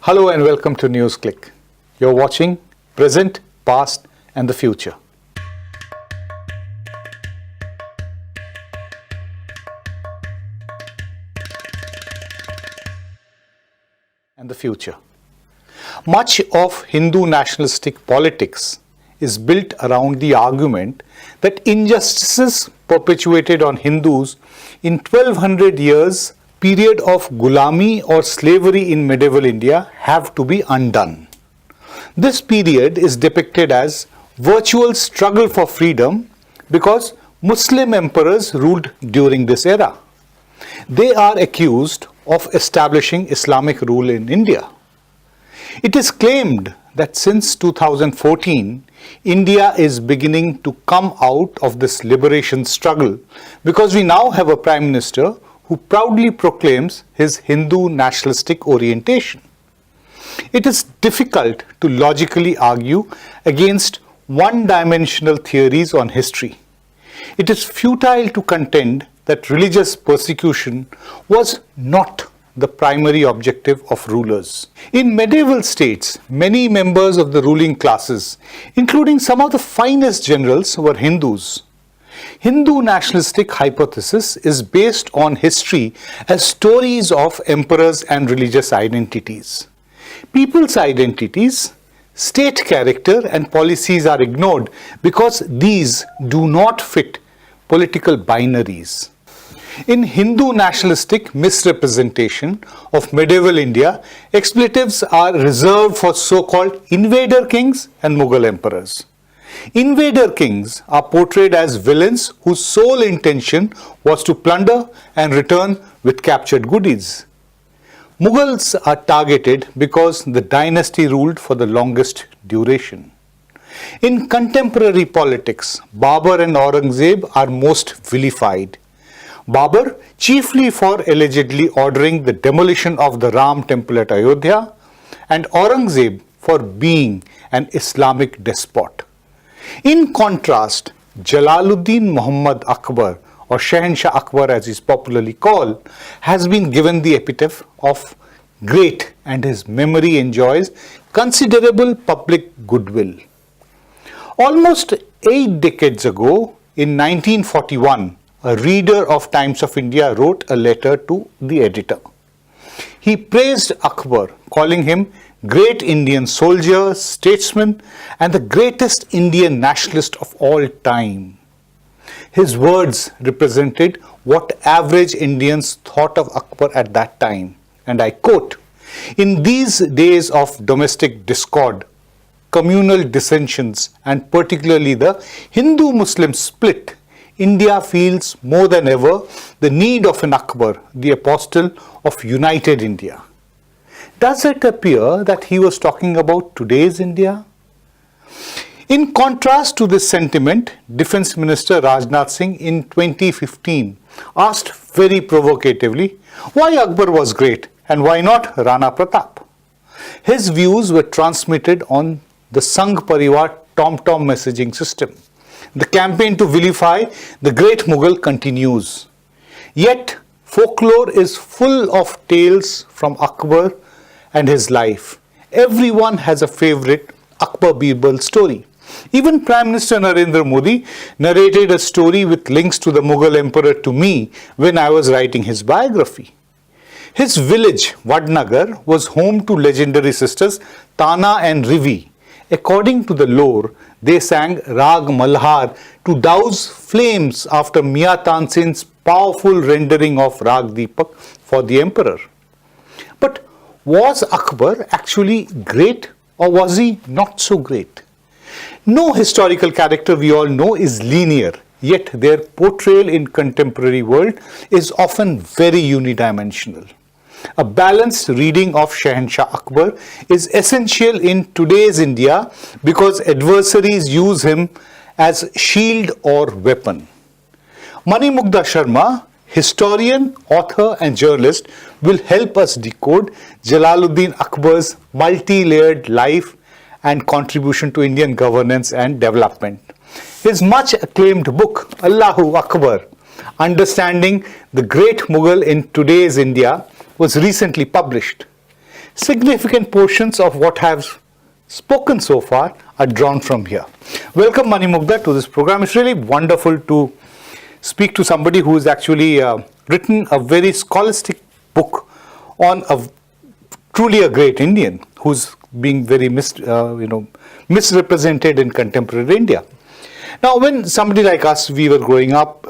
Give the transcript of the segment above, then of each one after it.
Hello and welcome to NewsClick. You're watching Present, Past and the Future. And the future. Much of Hindu nationalistic politics is built around the argument that injustices perpetuated on Hindus in 1200 years period of Gulami or slavery in medieval India have to be undone. This period is depicted as virtual struggle for freedom because Muslim emperors ruled during this era. They are accused of establishing Islamic rule in India. It is claimed that since 2014, India is beginning to come out of this liberation struggle because we now have a Prime Minister who proudly proclaims his Hindu nationalistic orientation. It is difficult to logically argue against one-dimensional theories on history. It is futile to contend that religious persecution was not the primary objective of rulers. In medieval states, many members of the ruling classes, including some of the finest generals, were Hindus. Hindu nationalistic hypothesis is based on history as stories of emperors and religious identities. People's identities, state character and policies are ignored because these do not fit political binaries. In Hindu nationalistic misrepresentation of medieval India, expletives are reserved for so-called invader kings and Mughal emperors. Invader kings are portrayed as villains whose sole intention was to plunder and return with captured goodies. Mughals are targeted because the dynasty ruled for the longest duration. In contemporary politics, Babur and Aurangzeb are most vilified. Babur chiefly for allegedly ordering the demolition of the Ram temple at Ayodhya, and Aurangzeb for being an Islamic despot. In contrast, Jalaluddin Muhammad Akbar, or Shahenshah Akbar as he is popularly called, has been given the epithet of great and his memory enjoys considerable public goodwill. Almost 8 decades ago, in 1941, a reader of Times of India wrote a letter to the editor. He praised Akbar, calling him great Indian soldier, statesman, and the greatest Indian nationalist of all time. His words represented what average Indians thought of Akbar at that time, and I quote, "In these days of domestic discord, communal dissensions, and particularly the Hindu-Muslim split, India feels more than ever the need of an Akbar, the apostle of united India." Does it appear that he was talking about today's India? In contrast to this sentiment, Defense Minister Rajnath Singh in 2015 asked very provocatively why Akbar was great and why not Rana Pratap. His views were transmitted on the Sangh Parivar Tom-Tom messaging system. The campaign to vilify the great Mughal continues. Yet, folklore is full of tales from Akbar and his life. Everyone has a favorite Akbar Birbal story. Even Prime Minister Narendra Modi narrated a story with links to the Mughal emperor to me when I was writing his biography. His village, Vadnagar, was home to legendary sisters Tana and Rivi. According to the lore, they sang Rag Malhar to douse flames after Miya Tansen's powerful rendering of Rag Deepak for the emperor. But was Akbar actually great or was he not so great? No historical character we all know is linear, yet their portrayal in contemporary world is often very unidimensional. A balanced reading of Shahenshah Akbar is essential in today's India because adversaries use him as shield or weapon. Manimugdha Sharma, historian, author and journalist, will help us decode Jalaluddin Akbar's multi-layered life and contribution to Indian governance and development. His much acclaimed book, Allahu Akbar, Understanding the Great Mughal in Today's India, was recently published. significant portions of what have spoken so far are drawn from here. Welcome Mani Mugdha to this program. It's really wonderful to speak to somebody who has actually written a very scholastic book on truly a great Indian who's being very misrepresented in contemporary India. Now, when somebody like us, we were growing up,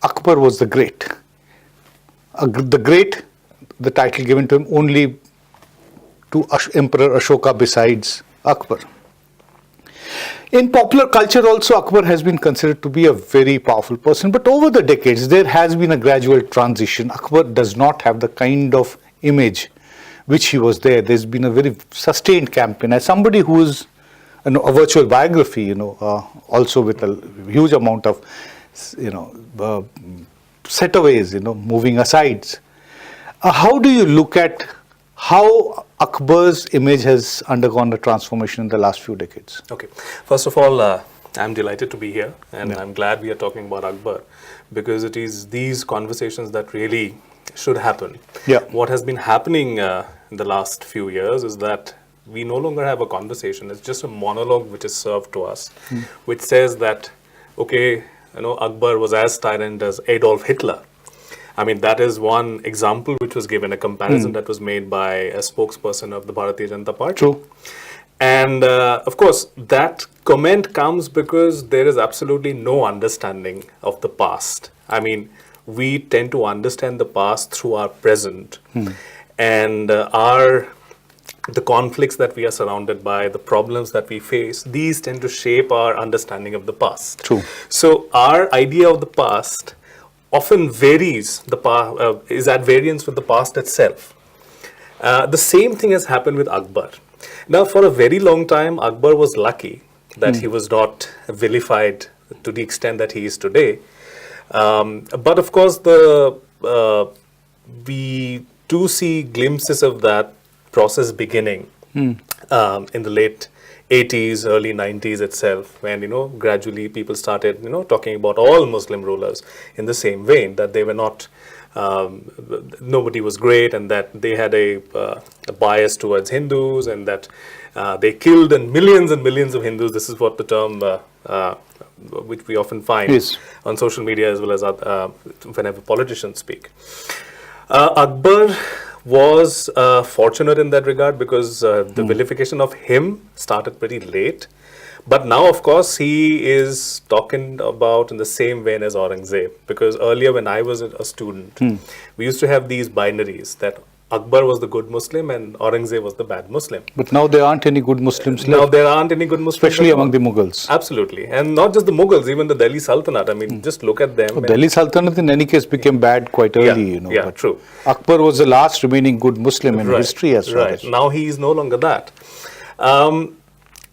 Akbar was the great. The title given to him only to Emperor Ashoka besides Akbar. In popular culture also, Akbar has been considered to be a very powerful person, but over the decades, there has been a gradual transition. Akbar does not have the kind of image which he was there. There's been a very sustained campaign. As somebody who is a virtual biography, also with a huge amount of, setaways, moving asides. How do you look at how Akbar's image has undergone a transformation in the last few decades? Okay. First of all, I'm delighted to be here, and I'm glad we are talking about Akbar, because it is these conversations that really should happen. Yeah. What has been happening in the last few years is that we no longer have a conversation. It's just a monologue which is served to us, which says that, okay, Akbar was as tyrant as Adolf Hitler. I mean, that is one example which was given, a comparison that was made by a spokesperson of the Bharatiya Janata Party. True. And of course, that comment comes because there is absolutely no understanding of the past. I mean, we tend to understand the past through our present. And the conflicts that we are surrounded by, the problems that we face, these tend to shape our understanding of the past. True. So our idea of the past often varies, is at variance with the past itself. The same thing has happened with Akbar. Now, for a very long time, Akbar was lucky that he was not vilified to the extent that he is today. But of course, we do see glimpses of that process beginning in the late 80s, early 90s itself, when gradually people started talking about all Muslim rulers in the same vein, that they were not nobody was great, and that they had a bias towards Hindus, and that they killed millions and millions of Hindus. This is what the term which we often find on social media, as well as whenever politicians speak. Akbar was fortunate in that regard, because the vilification of him started pretty late. But now, of course, he is talking about in the same vein as Aurangzeb, because earlier when I was a student, we used to have these binaries that Akbar was the good Muslim and Aurangzeb was the bad Muslim. But now there aren't any good Muslims left. Now there aren't any good Muslims, especially among the Mughals. Absolutely. And not just the Mughals, even the Delhi Sultanate. I mean, just look at them. Delhi Sultanate in any case became bad quite early, Yeah, true. Akbar was the last remaining good Muslim in history as well. Right. Now he is no longer that.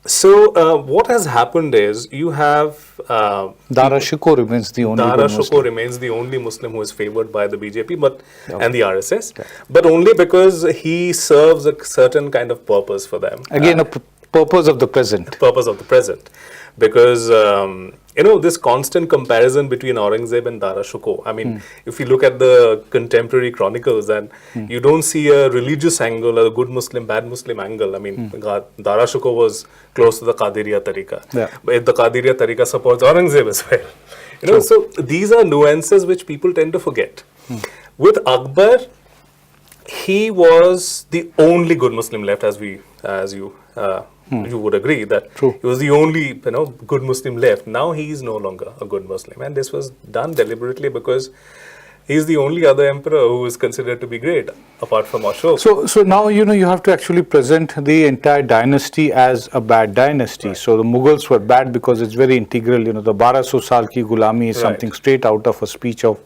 So what has happened is you have Dara Shikoh remains the only Dara good Shikoh Muslim. remains the only Muslim who is favored by the BJP and the RSS, but only because he serves a certain kind of purpose for them. Again, a purpose of the present. Purpose of the present. Because, this constant comparison between Aurangzeb and Dara Shikoh. I mean, if you look at the contemporary chronicles, and you don't see a religious angle, a good Muslim, bad Muslim angle. I mean, Dara Shikoh was close to the Qadiriya Tariqa. But the Qadiriya Tariqa supports Aurangzeb as well. So these are nuances which people tend to forget. With Akbar, he was the only good Muslim left, as you would agree that he was the only good Muslim left. Now he is no longer a good Muslim, and this was done deliberately because he is the only other emperor who is considered to be great apart from Ashoka. So now you have to actually present the entire dynasty as a bad dynasty. So the Mughals were bad because it's very integral. The 1200 saal ki gulami is something straight out of a speech of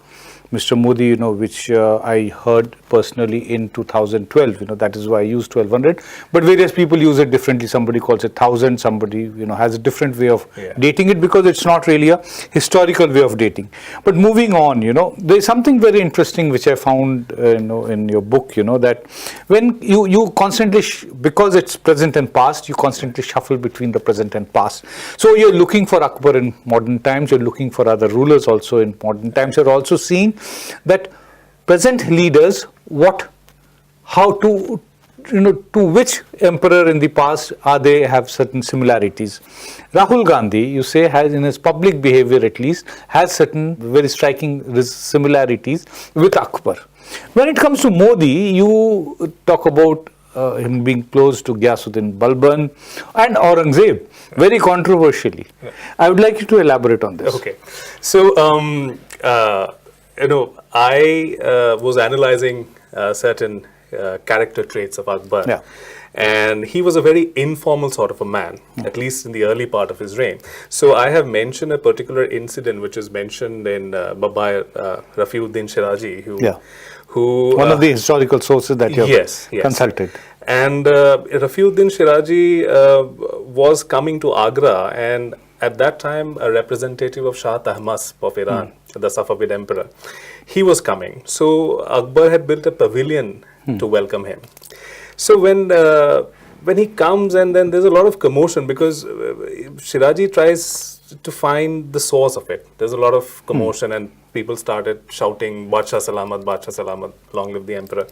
Mr. Modi, which I heard personally in 2012. That is why I use 1200. But various people use it differently. Somebody calls it 1000. Somebody, has a different way of dating it, because it's not really a historical way of dating. But moving on, there's something very interesting which I found, in your book, that when you constantly, because it's present and past, you constantly shuffle between the present and past. So you're looking for Akbar in modern times. You're looking for other rulers also in modern times. You're also seeing that present leaders, how to to which emperor in the past are they have certain similarities? Rahul Gandhi, you say, has in his public behavior at least, has certain very striking similarities with Akbar. When it comes to Modi, you talk about him being close to Ghiyasuddin Balban and Aurangzeb, very controversially. Yeah. I would like you to elaborate on this. Okay. So, I was analyzing certain character traits of Akbar. Yeah. And he was a very informal sort of a man, at least in the early part of his reign. So I have mentioned a particular incident which is mentioned in by Rafiuddin Shirazi, who one of the historical sources that you have consulted. And Rafiuddin Shirazi was coming to Agra, and at that time a representative of Shah Tahmasp of Iran, the Safavid emperor, he was coming. So Akbar had built a pavilion to welcome him. So when he comes, and then there's a lot of commotion because Shirazi tries to find the source of it. There's a lot of commotion and people started shouting, Badshah Salamat, long live the emperor.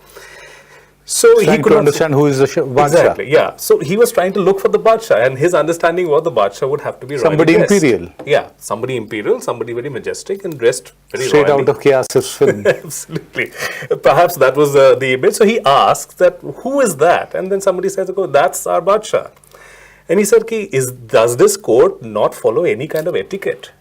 So he could understand who is the Badshah. Exactly, yeah. So he was trying to look for the Badshah, and his understanding was the Badshah would have to be somebody imperial. Yeah, somebody imperial, somebody very majestic and dressed very straight royally. Out of Chaos's film. Absolutely. Perhaps that was the image. So he asks that, who is that? And then somebody says, oh, that's our Badshah. And he said, does this court not follow any kind of etiquette?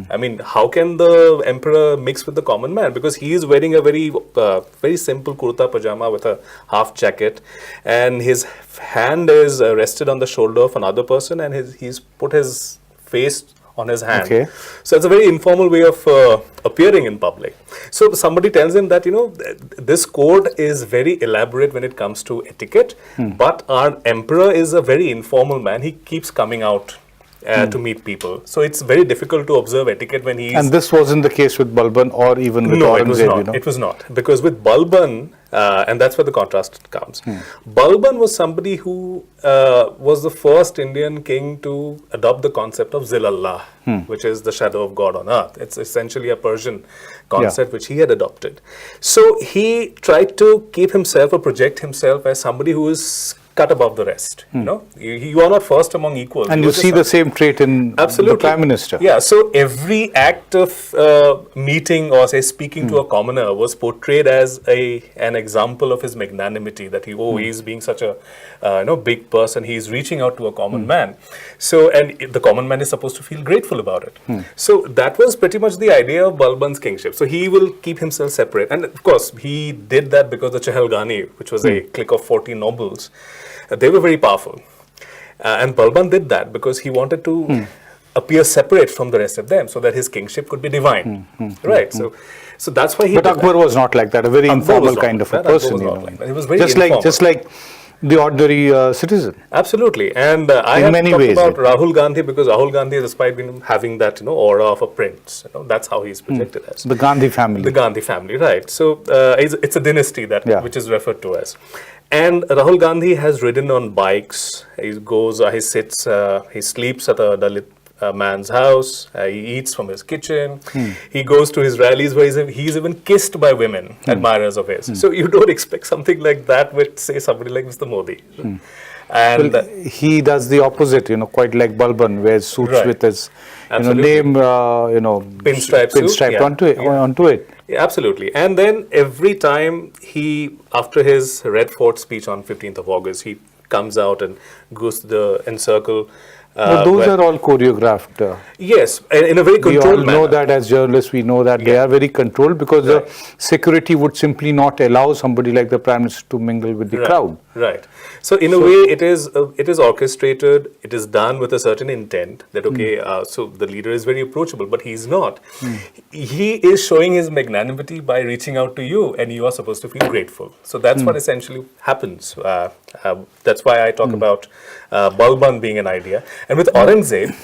I mean, how can the emperor mix with the common man? Because he is wearing a very simple kurta pajama with a half jacket, and his hand is rested on the shoulder of another person, and he's put his face on his hand. Okay. So it's a very informal way of appearing in public. So somebody tells him that, this code is very elaborate when it comes to etiquette, but our emperor is a very informal man. He keeps coming out to meet people. So it's very difficult to observe etiquette when he's... And this wasn't the case with Balban or even with Aurangzeb, it was not. It was not. Because with Balban, and that's where the contrast comes. Balban was somebody who was the first Indian king to adopt the concept of Zilallah, which is the shadow of God on earth. It's essentially a Persian concept which he had adopted. So he tried to keep himself or project himself as somebody who is cut above the rest. You are not first among equals. And you see the same trait in the Prime Minister. Yeah, so every act of meeting or say speaking to a commoner was portrayed as an example of his magnanimity, that he's being such a big person, he's reaching out to a common man. So, and the common man is supposed to feel grateful about it. So that was pretty much the idea of Balban's kingship. So he will keep himself separate. And of course, he did that because the Chahalgani, which was a clique of 40 nobles, they were very powerful. And Balban did that because he wanted to appear separate from the rest of them so that his kingship could be divine. Right? So that's why he But Akbar was not like that, a very informal kind of a person. He was very just like the ordinary citizen. Absolutely. And I have talked about Rahul Gandhi because Rahul Gandhi, despite having that aura of a prince, that's how he's projected as. The Gandhi family. The Gandhi family, right. So it's a dynasty which is referred to as. And Rahul Gandhi has ridden on bikes. He goes, he sits, he sleeps at a Dalit man's house. He eats from his kitchen. He goes to his rallies where he's even kissed by women, admirers of his. So you don't expect something like that with, say, somebody like Mr. Modi. And he does the opposite, quite like Balban, wears suits with his name, pinstriped onto it. Yeah, absolutely. And then every time after his Red Fort speech on 15th of August, he comes out and goes to the encircle. But those are all choreographed. Yes, in a very controlled manner. We all know that as journalists, we know that they are very controlled because the security would simply not allow somebody like the Prime Minister to mingle with the crowd. Right. So in a way, it is orchestrated. It is done with a certain intent that so the leader is very approachable, but he's not. He is showing his magnanimity by reaching out to you, and you are supposed to feel grateful. So that's what essentially happens. That's why I talk about Balban being an idea. And with Aurangzeb,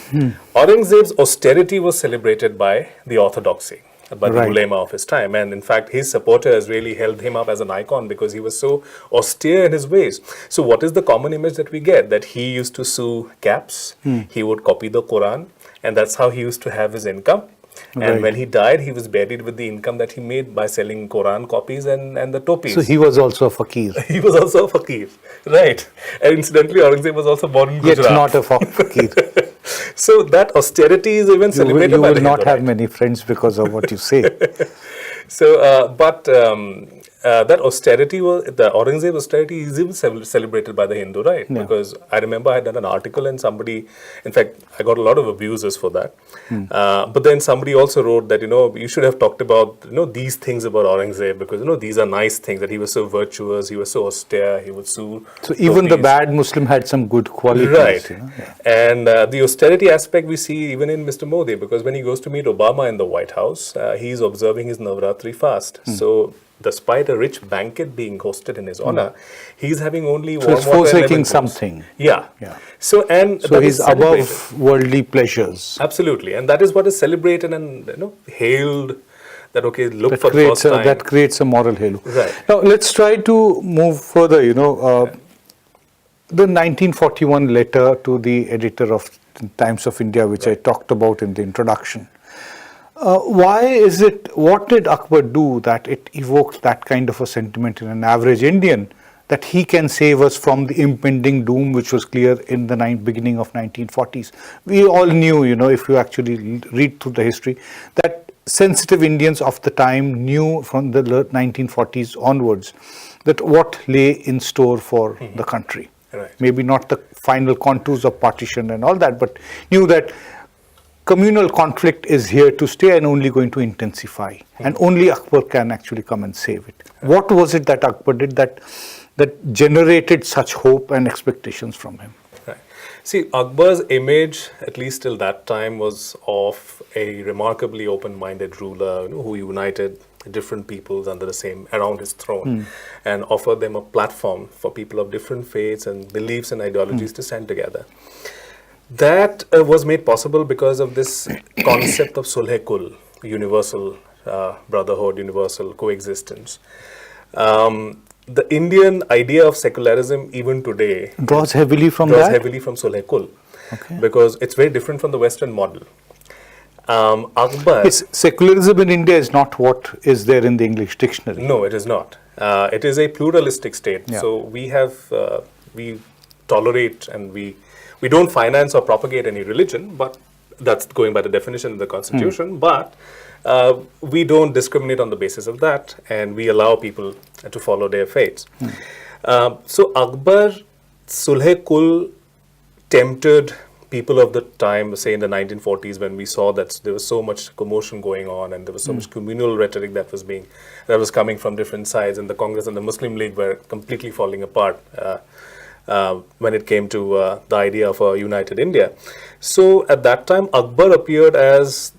Aurangzeb's austerity was celebrated by the orthodoxy, by the ulema of his time. And in fact, his supporters really held him up as an icon because he was so austere in his ways. So what is the common image that we get? That he used to sew caps, he would copy the Quran, and that's how he used to have his income. And Right. when he died, he was buried with the income that he made by selling Quran copies and the topis. So he was also a fakir, He was also a fakir, right? And incidentally, Aurangzeb was also born in yet Gujarat. not a fakir. So that austerity is even celebrated You by will the not Hindu, have right? many friends because of what you say. So, that austerity was, the Aurangzeb austerity is even celebrated by the Hindu, right? Yeah. Because I remember I had done an article and somebody, in fact, I got a lot of abuses for that. But then somebody also wrote that, you should have talked about, these things about Aurangzeb because, these are nice things, that he was so virtuous, he was so austere, he was so... So even the topis. bad Muslim had some good qualities. Right. Yeah. And the austerity aspect we see even in Mr. Modi, because when he goes to meet Obama in the White House, he's observing his Navratri fast. So, despite a rich banquet being hosted in his honor, he's having only So warm it's water and forsaking lemon juice. something. Yeah. Yeah. So, and So that he's is celebrated. above worldly pleasures. Absolutely. And that is what is celebrated and, hailed that, okay, look That for the creates, first time. that creates a moral halo. Right. Now let's try to move further. The 1941 letter to the editor of Times of India, which I talked about in the introduction. Why is it, what did Akbar do that it evokes that kind of a sentiment in an average Indian, that he can save us from the impending doom which was clear in the beginning of 1940s? We all knew, if you actually read through the history, that sensitive Indians of the time knew from the 1940s onwards that what lay in store for the country. Right. Maybe not the final contours of partition and all that, but knew that communal conflict is here to stay and only going to intensify. And only Akbar can actually come and save it. What was it that Akbar did that generated such hope and expectations from him? Right. See, Akbar's image, at least till that time, was of a remarkably open-minded ruler who united different peoples under the same, around his throne, and offered them a platform for people of different faiths and beliefs and ideologies to stand together. That was made possible because of this concept of Sulh-e-Kul, universal brotherhood, universal coexistence. The Indian idea of secularism, even today, Draws heavily from draws that? heavily from Sulh-e-Kul, Okay. because it's very different from the Western model. Akbar... Yes, secularism in India is not what is there in the English dictionary. No, it is not. It is a pluralistic state. Yeah. So we have, we tolerate and we don't finance or propagate any religion, but that's going by the definition of the constitution. But we don't discriminate on the basis of that, and we allow people to follow their faiths. So Akbar, Sulh-e-Kul tempted people of the time, say in the 1940s, when we saw that there was so much commotion going on and there was so much communal rhetoric that was coming from different sides, and the Congress and the Muslim League were completely falling apart when it came to the idea of a united India. So at that time, Akbar appeared as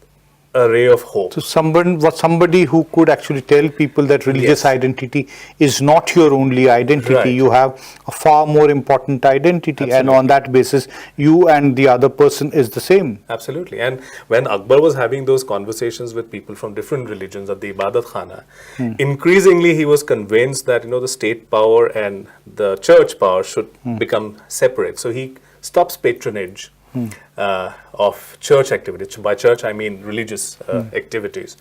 a ray of hope. So somebody who could actually tell people that religious Yes. identity is not your only identity. Right. You have a far more important identity, and Absolutely. on that basis, you and the other person is the same. Absolutely. And when Akbar was having those conversations with people from different religions at the Ibadat Khana, increasingly he was convinced that the state power and the church power should become separate. So he stops patronage of church activities. By church, I mean religious activities.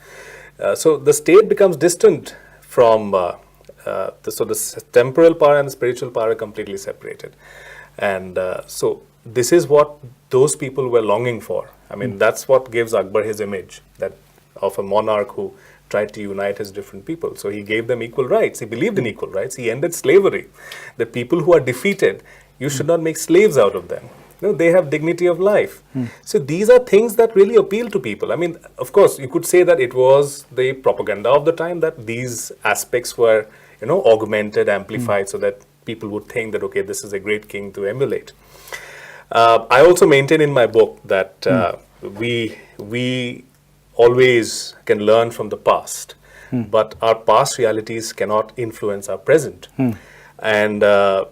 So the state becomes distant from the temporal power and the spiritual power are completely separated. And so this is what those people were longing for. I mean, that's what gives Akbar his image that of a monarch who tried to unite his different people. So he gave them equal rights. He believed in equal rights. He ended slavery. The people who are defeated, you should not make slaves out of them. They have dignity of life. So these are things that really appeal to people. I mean, of course, you could say that it was the propaganda of the time that these aspects were, augmented, amplified, so that people would think that, okay, this is a great king to emulate. I also maintain in my book that we always can learn from the past, but our past realities cannot influence our present. And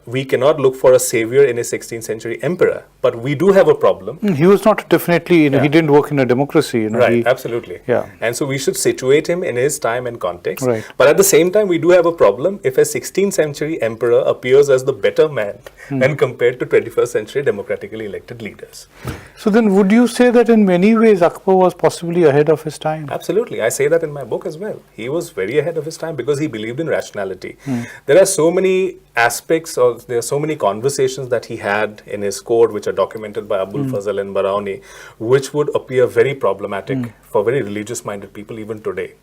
we cannot look for a savior in a 16th century emperor. But we do have a problem. He was not definitely, he didn't work in a democracy. Right, absolutely. Yeah. And so we should situate him in his time and context. Right. But at the same time, we do have a problem if a 16th century emperor appears as the better man when compared to 21st century democratically elected leaders. So then would you say that in many ways Akbar was possibly ahead of his time? Absolutely. I say that in my book as well. He was very ahead of his time because he believed in rationality. There are so many aspects, or there are so many conversations that he had in his court which are documented by Abul Fazl and Barauni, which would appear very problematic for very religious minded people even today.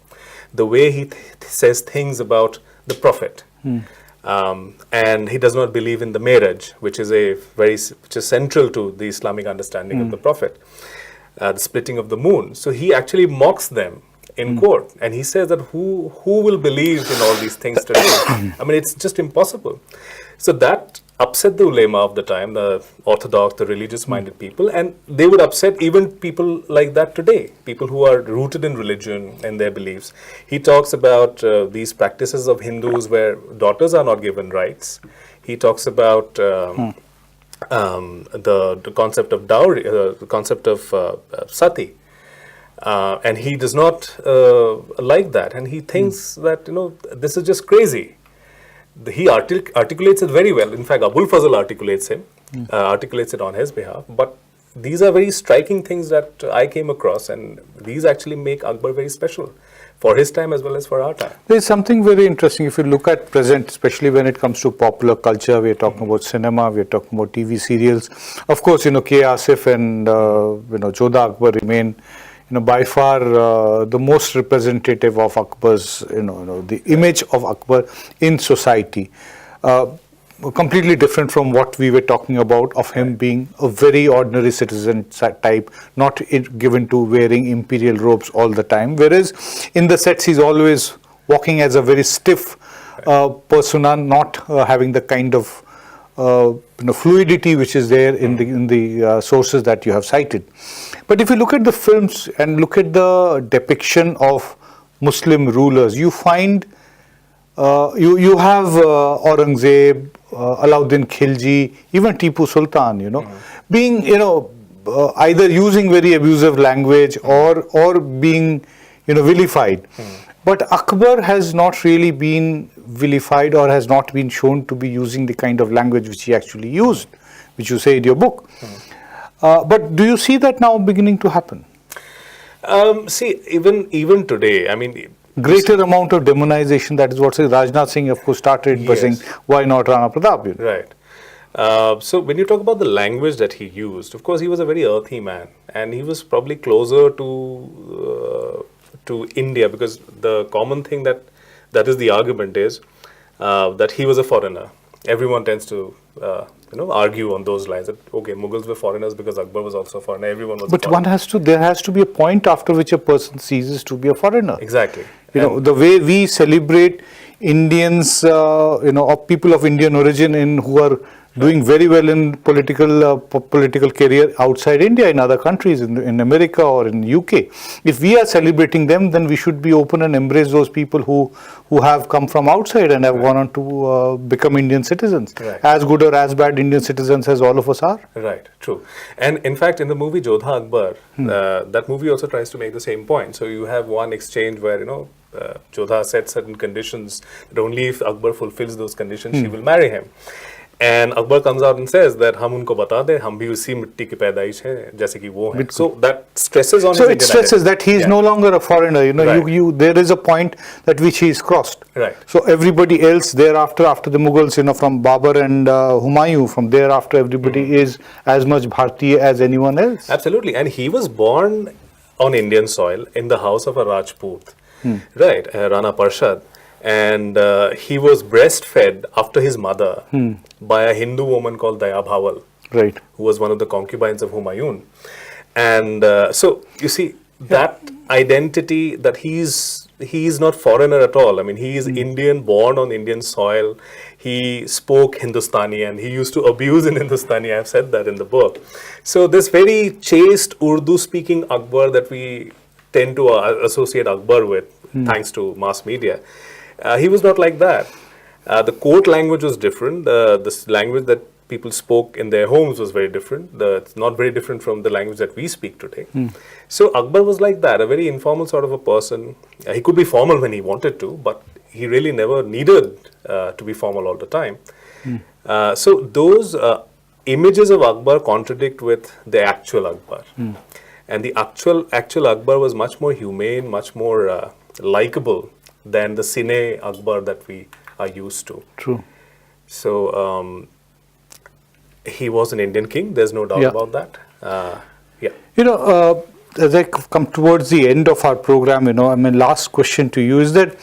The way he says things about the Prophet, and he does not believe in the marriage, which is central to the Islamic understanding of the Prophet, the splitting of the moon. So he actually mocks them in court, and he says that who will believe in all these things today? I mean, it's just impossible. So that upset the ulema of the time, the orthodox, the religious-minded people, and they would upset even people like that today, people who are rooted in religion and their beliefs. He talks about these practices of Hindus where daughters are not given rights. He talks about the concept of dowry, the concept of sati. And he does not like that, and he thinks that this is just crazy. He articulates it very well. In fact, Abul Fazl articulates it on his behalf. But these are very striking things that I came across, and these actually make Akbar very special for his time as well as for our time. There's something very interesting if you look at present, especially when it comes to popular culture. We're talking about cinema, we're talking about TV serials. Of course, K. Asif and Jodha Akbar remain by far the most representative of Akbar's, the image of Akbar in society. Completely different from what we were talking about of him being a very ordinary citizen type, not given to wearing imperial robes all the time. Whereas in the sets, he's always walking as a very stiff persona, not having the kind of fluidity which is there in the sources that you have cited. But if you look at the films and look at the depiction of Muslim rulers, you find you have Aurangzeb, Alauddin Khilji, even Tipu Sultan, being either using very abusive language or being vilified. But Akbar has not really been vilified or has not been shown to be using the kind of language which he actually used, which you say in your book. But do you see that now beginning to happen? See, even today, I mean, greater amount of demonization. That is what Rajnath Singh, of course, started by saying, "Why not Rana Pratap?" Right. So when you talk about the language that he used, of course, he was a very earthy man, and he was probably closer to India, because the common thing that is the argument is that he was a foreigner. Everyone tends to argue on those lines that Mughals were foreigners because Akbar was also a foreigner. Everyone was. But there has to be a point after which a person ceases to be a foreigner. Exactly. The way we celebrate Indians, of people of Indian origin who are doing very well in political career outside India, in other countries, in America or in UK. If we are celebrating them, then we should be open and embrace those people who have come from outside and have gone on to become Indian citizens. As good or as bad Indian citizens as all of us are. Right, true. And in fact, in the movie Jodha Akbar, that movie also tries to make the same point. So you have one exchange where, Jodha set certain conditions that only if Akbar fulfills those conditions, she will marry him. And Akbar comes out and says that हम उनको बता दें हम भी उसी मिट्टी की पैदाइश हैं जैसे कि वो हैं. So that stresses on. So it stresses that he is no longer a foreigner. There is a point at which he is crossed. Right. So everybody else thereafter, after the Mughals, from Babur and Humayun, from thereafter everybody is as much Bharatiya as anyone else. Absolutely, and he was born on Indian soil in the house of a Rajput, right, Rana Parshad. And he was breastfed after his mother by a Hindu woman called Daya Bhawal, right, who was one of the concubines of Humayun. And so you see that identity that he's not foreigner at all. I mean, he is Indian, born on Indian soil. He spoke Hindustani and he used to abuse in Hindustani. I've said that in the book. So this very chaste Urdu-speaking Akbar that we tend to associate Akbar with, thanks to mass media. He was not like that. The court language was different. This language that people spoke in their homes was very different. It's not very different from the language that we speak today. So Akbar was like that, a very informal sort of a person. He could be formal when he wanted to, but he really never needed to be formal all the time. So those images of Akbar contradict with the actual Akbar. And the actual Akbar was much more humane, much more likable than the cine Akbar that we are used to. True. So he was an Indian king. There's no doubt about that. As I come towards the end of our program, last question to you is that,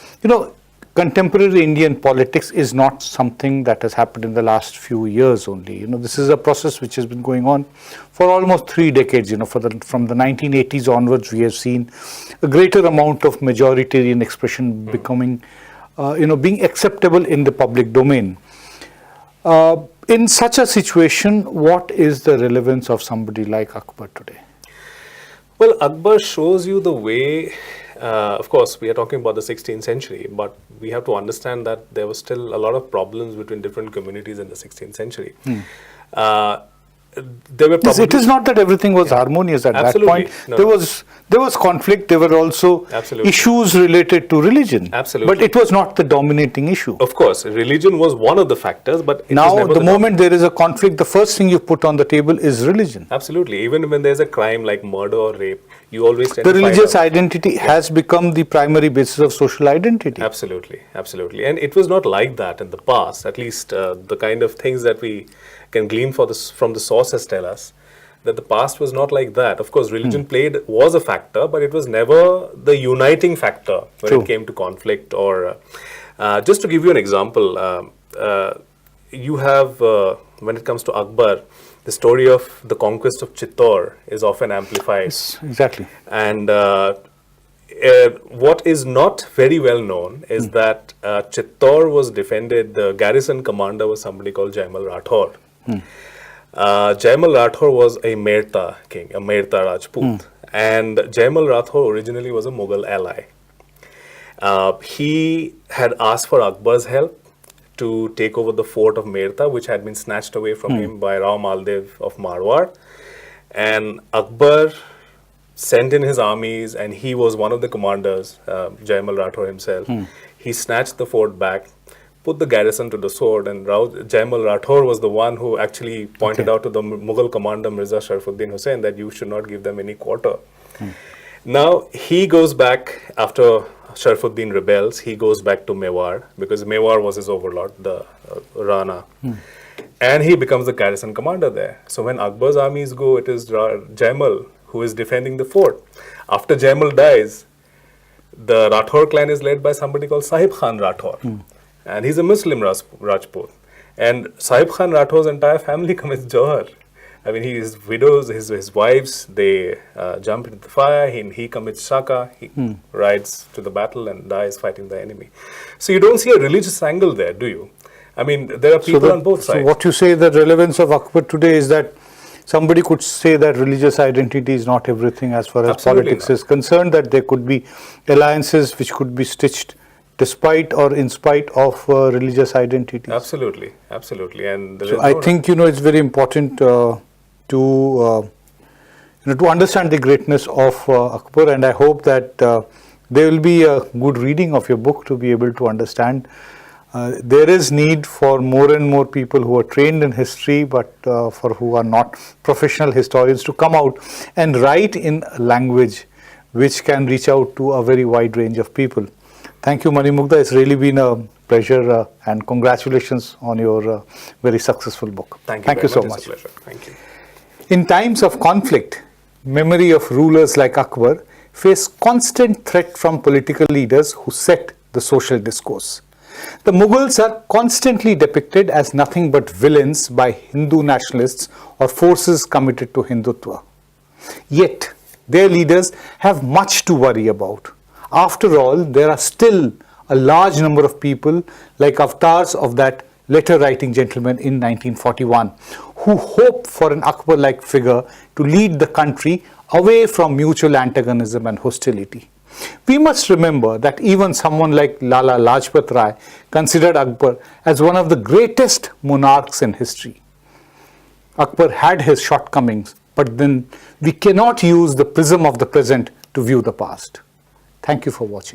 contemporary Indian politics is not something that has happened in the last few years only. This is a process which has been going on for almost 3 decades. From the 1980s onwards, we have seen a greater amount of majoritarian expression becoming, being acceptable in the public domain. In such a situation, what is the relevance of somebody like Akbar today? Well, Akbar shows you the way. Of course, we are talking about the 16th century, but we have to understand that there was still a lot of problems between different communities in the 16th century. There were it is not that everything was harmonious at that point. No. There was conflict. There were also issues related to religion. But it was not the dominating issue. Of course, religion was one of the factors, but now the moment there is a conflict, the first thing you put on the table is religion. Absolutely. Even when there's a crime like murder or rape, you always tend the to religious identity has become the primary basis of social identity. Absolutely. And it was not like that in the past. At least the kind of things that we can glean from the sources tell us that the past was not like that. Of course, religion was a factor, but it was never the uniting factor when it came to conflict. Or just to give you an example, you have, when it comes to Akbar, the story of the conquest of Chittor is often amplified. Yes, exactly. And what is not very well known is that Chittor was defended, the garrison commander was somebody called Jaimal Rathor. Jaimal Rathor was a Merta king, a Merta Rajput. And Jaimal Rathor originally was a Mughal ally. He had asked for Akbar's help to take over the fort of Merta, which had been snatched away from him by Rao Maldev of Marwar. And Akbar sent in his armies, and he was one of the commanders, Jaimal Rathor himself. He snatched the fort back, put the garrison to the sword, and Jaimal Rathor was the one who actually pointed out to the Mughal commander Mirza Sharafuddin Hussain that you should not give them any quarter. Now, he goes back after Sharafuddin rebels, he goes back to Mewar, because Mewar was his overlord, the Rana. And he becomes the garrison commander there. So when Akbar's armies go, it is Jaimal who is defending the fort. After Jaimal dies, the Rathor clan is led by somebody called Sahib Khan Rathor. And he's a Muslim Rajput. And Sahib Khan Rathor's entire family commits Johar. I mean, his widows, his wives, they jump into the fire, he commits shaka, he rides to the battle and dies fighting the enemy. So you don't see a religious angle there, do you? I mean, there are people on both sides. So what you say, the relevance of Akbar today is that somebody could say that religious identity is not everything as far as politics is concerned, that there could be alliances which could be stitched despite or in spite of religious identities. Absolutely. And so I think, it's very important to understand the greatness of Akbar, and I hope that there will be a good reading of your book to be able to understand. There is need for more and more people who are trained in history, but for who are not professional historians, to come out and write in a language which can reach out to a very wide range of people. Thank you, Manimugdha. It's really been a pleasure, and congratulations on your very successful book. Thank you so much. It's a pleasure. Thank you. In times of conflict, memory of rulers like Akbar face constant threat from political leaders who set the social discourse. The Mughals are constantly depicted as nothing but villains by Hindu nationalists or forces committed to Hindutva. Yet, their leaders have much to worry about. After all, there are still a large number of people like avatars of that letter-writing gentleman in 1941 who hope for an Akbar-like figure to lead the country away from mutual antagonism and hostility. We must remember that even someone like Lala Lajpat Rai considered Akbar as one of the greatest monarchs in history. Akbar had his shortcomings, but then we cannot use the prism of the present to view the past. Thank you for watching.